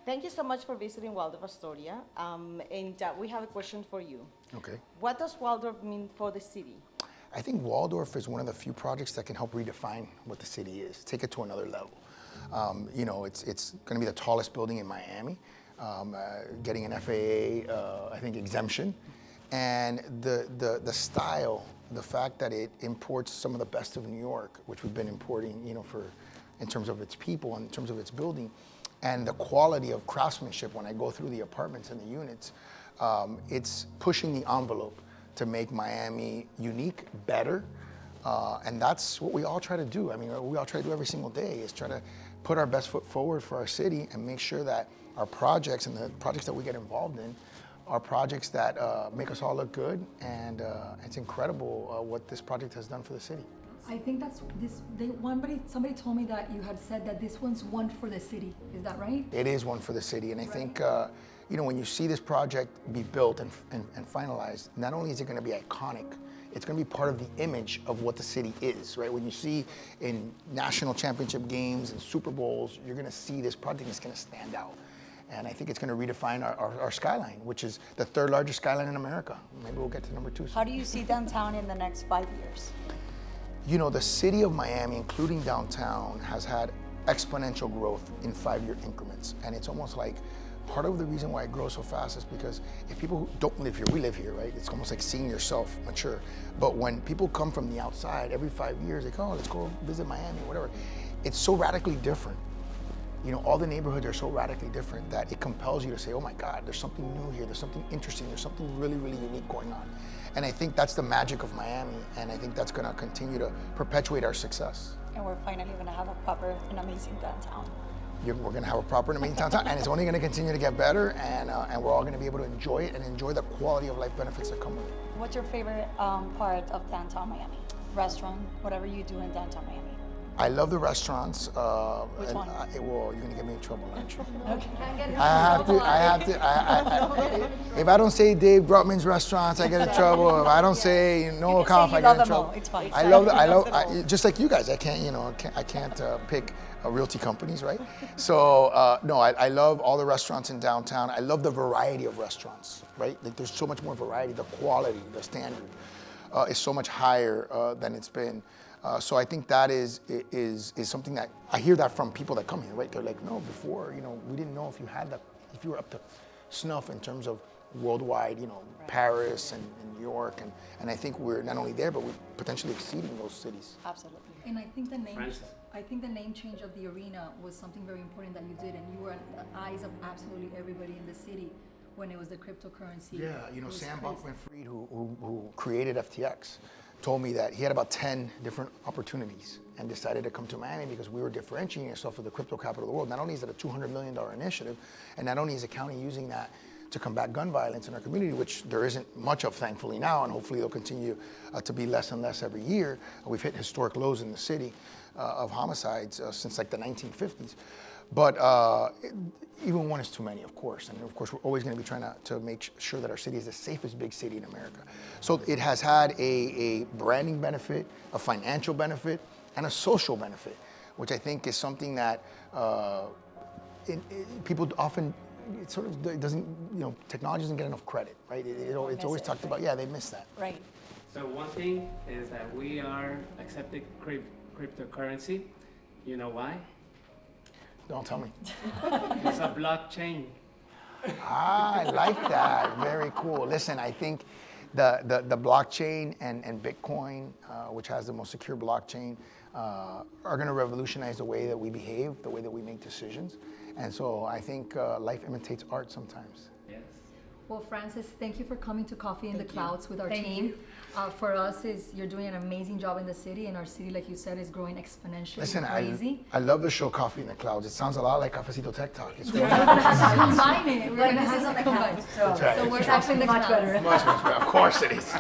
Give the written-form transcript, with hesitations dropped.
Thank you so much for visiting Waldorf Astoria. We have a question for you. Okay. What does Waldorf mean for the city? I think Waldorf is one of the few projects that can help redefine what the city is, take it to another level. It's going to be the tallest building in Miami, getting an FAA, I think, exemption. And the style, the fact that it imports some of the best of New York, which we've been importing, in terms of its people, in terms of its building, and the quality of craftsmanship when I go through the apartments and the units, it's pushing the envelope to make Miami unique, better, and that's what we all try to do. I mean, we all try to do every single day is try to put our best foot forward for our city and make sure that our projects and the projects that we get involved in are projects that make us all look good, and it's incredible what this project has done for the city. I think that's this. Somebody told me that you had said that this one's one for the city. Is that right? It is one for the city, and I think when you see this project be built and finalized, not only is it going to be iconic, it's going to be part of the image of what the city is, right? When you see in national championship games and Super Bowls, you're going to see this project is going to stand out. And I think it's going to redefine our skyline, which is the third largest skyline in America. Maybe we'll get to number 2 soon. How do you see downtown in the next 5 years? The city of Miami, including downtown, has had exponential growth in 5-year increments. And it's almost like part of the reason why it grows so fast is because if people who don't live here, we live here, right? It's almost like seeing yourself mature. But when people come from the outside, every 5 years, they go, let's go visit Miami, whatever. It's so radically different. All the neighborhoods are so radically different that it compels you to say, oh my God, there's something new here, there's something interesting, there's something really, really unique going on. And I think that's the magic of Miami, and I think that's gonna continue to perpetuate our success. And we're finally gonna have a proper and amazing downtown. We're gonna have a proper and amazing downtown, and it's only gonna continue to get better, and we're all gonna be able to enjoy it and enjoy the quality of life benefits that come with it. What's your favorite part of downtown Miami? Restaurant, whatever you do in downtown Miami. I love the restaurants. Which one? Well, you're gonna get me in trouble, aren't you? Okay. I have to. If I don't say Dave Grutman's restaurants, I get in trouble. If I don't say Noah Kauf, I get in trouble. It's fine. Just like you guys. I can't pick realty companies, right? So no, I love all the restaurants in downtown. I love the variety of restaurants, right? Like there's so much more variety. The quality, the standard is so much higher than it's been. So I think that is something that I hear that from people that come here, right? They're like, no, before, we didn't know if you were up to snuff in terms of worldwide, Paris and New York, and I think we're not only there, but we're potentially exceeding those cities. Absolutely. And I think the name change of the arena was something very important that you did, and you were in the eyes of absolutely everybody in the city when it was the cryptocurrency. Yeah, Sam Bankman-Fried, who created FTX, told me that he had about 10 different opportunities and decided to come to Miami because we were differentiating ourselves as the crypto capital of the world. Not only is it a $200 million initiative, and not only is the county using that to combat gun violence in our community, which there isn't much of, thankfully, now, and hopefully it'll continue to be less and less every year. We've hit historic lows in the city of homicides since like the 1950s. But even one is too many, of course. And of course, we're always going to be trying to make sure that our city is the safest big city in America. So it has had a branding benefit, a financial benefit, and a social benefit, which I think is something that people often, it doesn't, technology doesn't get enough credit, right? It's always talked about, they miss that. Right. So one thing is that we are accepting cryptocurrency. You know why? Don't tell me. It's a blockchain. I like that. Very cool. Listen, I think the blockchain and Bitcoin, which has the most secure blockchain, are going to revolutionize the way that we behave, the way that we make decisions. And so I think life imitates art sometimes. Yes. Well, Francis, thank you for coming to Coffee in the Clouds with our team. For us, you're doing an amazing job in the city, and our city, like you said, is growing exponentially. Listen, crazy. I love the show Coffee in the Clouds. It sounds a lot like Cafecito Tech Talk. It's We're going to have to combine it. We're going to this is have on to the combine. couch, so So we're it's actually much better. much better. Of course it is.